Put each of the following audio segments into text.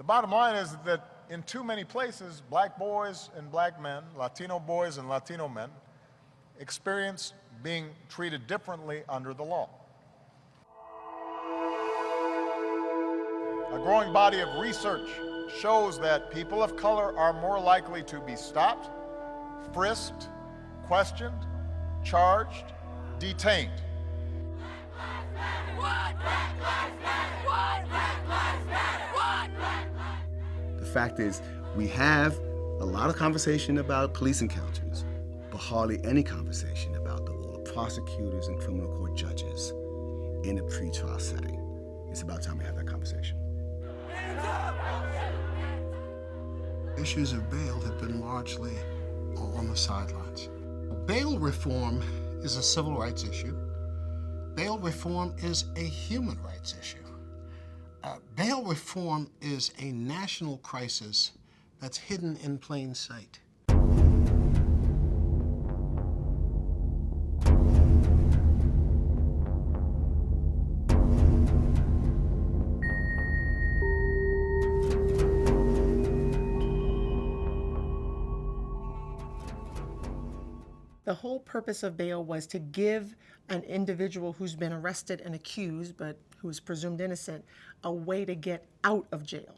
The bottom line is that in too many places, black boys and black men, Latino boys and Latino men, experience being treated differently under the law. A growing body of research shows that people of color are more likely to be stopped, frisked, questioned, charged, detained. The fact is, we have a lot of conversation about police encounters, but hardly any conversation about the role of prosecutors and criminal court judges in a pretrial setting. It's about time we have that conversation. Issues of bail have been largely on the sidelines. Bail reform is a civil rights issue. Bail reform is a human rights issue. Bail reform is a national crisis that's hidden in plain sight. The whole purpose of bail was to give an individual who's been arrested and accused, but who is presumed innocent, a way to get out of jail.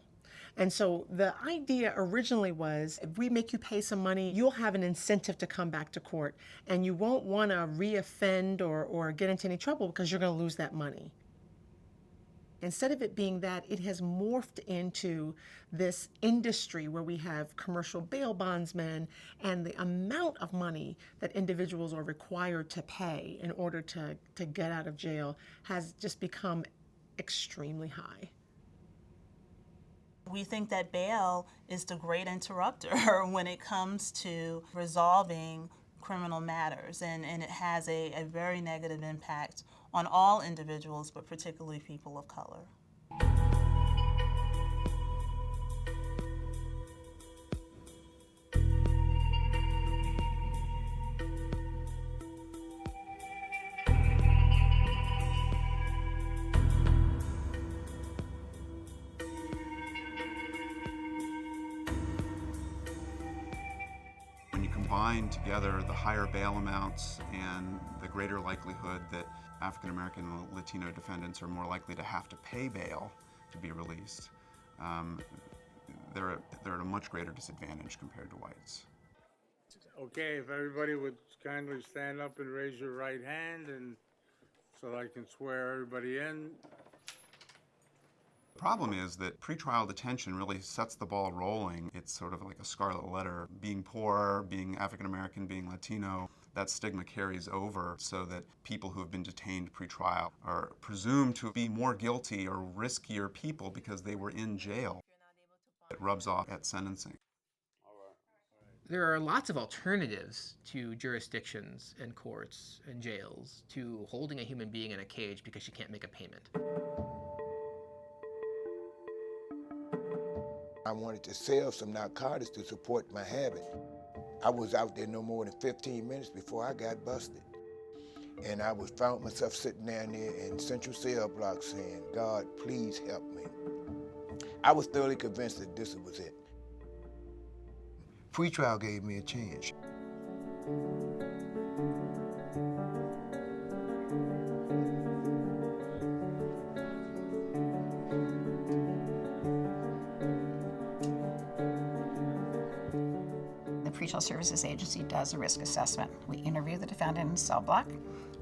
And so the idea originally was, if we make you pay some money, you'll have an incentive to come back to court, and you won't want to re-offend or get into any trouble because you're going to lose that money. Instead of it being that, it has morphed into this industry where we have commercial bail bondsmen, and the amount of money that individuals are required to pay in order to get out of jail has just become extremely high. We think that bail is the great interrupter when it comes to resolving criminal matters, and it has a very negative impact on all individuals, but particularly people of color. When you combine together the higher bail amounts and the greater likelihood that African American and Latino defendants are more likely to have to pay bail to be released, they're at a much greater disadvantage compared to whites. Okay, if everybody would kindly stand up and raise your right hand, and so I can swear everybody in. The problem is that pretrial detention really sets the ball rolling. It's sort of like a scarlet letter. Being poor, being African American, being Latino, that stigma carries over so that people who have been detained pretrial are presumed to be more guilty or riskier people because they were in jail. It rubs off at sentencing. There are lots of alternatives to jurisdictions and courts and jails to holding a human being in a cage because you can't make a payment. I wanted to sell some narcotics to support my habit. I was out there no more than 15 minutes before I got busted. And I found myself sitting down there in Central Cell Block saying, God, please help me. I was thoroughly convinced that this was it. Pretrial gave me a chance. The Pretrial Services Agency does a risk assessment. We interview the defendant in cell block.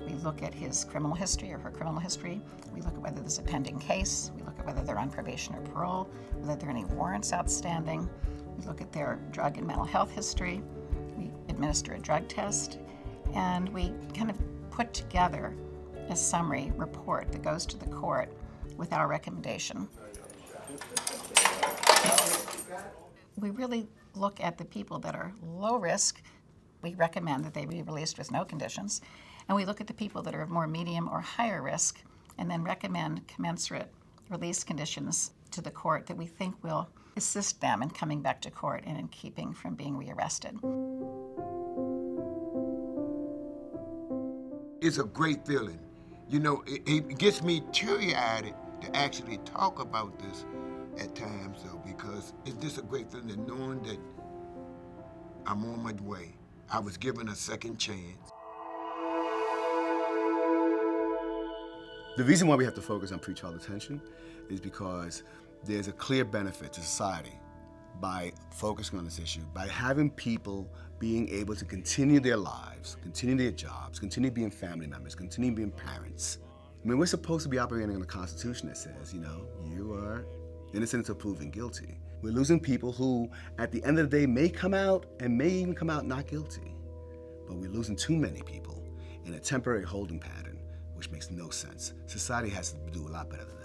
We look at his criminal history or her criminal history. We look at whether there's a pending case. We look at whether they're on probation or parole, whether there are any warrants outstanding. We look at their drug and mental health history. We administer a drug test. And we kind of put together a summary report that goes to the court with our recommendation. We really look at the people that are low risk. We recommend that they be released with no conditions. And we look at the people that are of more medium or higher risk and then recommend commensurate release conditions to the court that we think will assist them in coming back to court and in keeping from being rearrested. It's a great feeling. You know, it gets me teary-eyed to actually talk about this at times, though, because it's just a great feeling knowing that I'm on my way. I was given a second chance. The reason why we have to focus on pretrial detention is because there's a clear benefit to society by focusing on this issue, by having people being able to continue their lives, continue their jobs, continue being family members, continue being parents. I mean, we're supposed to be operating on a Constitution that says, you know, you are innocent until proven guilty. We're losing people who, at the end of the day, may come out and may even come out not guilty. But we're losing too many people in a temporary holding pattern, which makes no sense. Society has to do a lot better than that.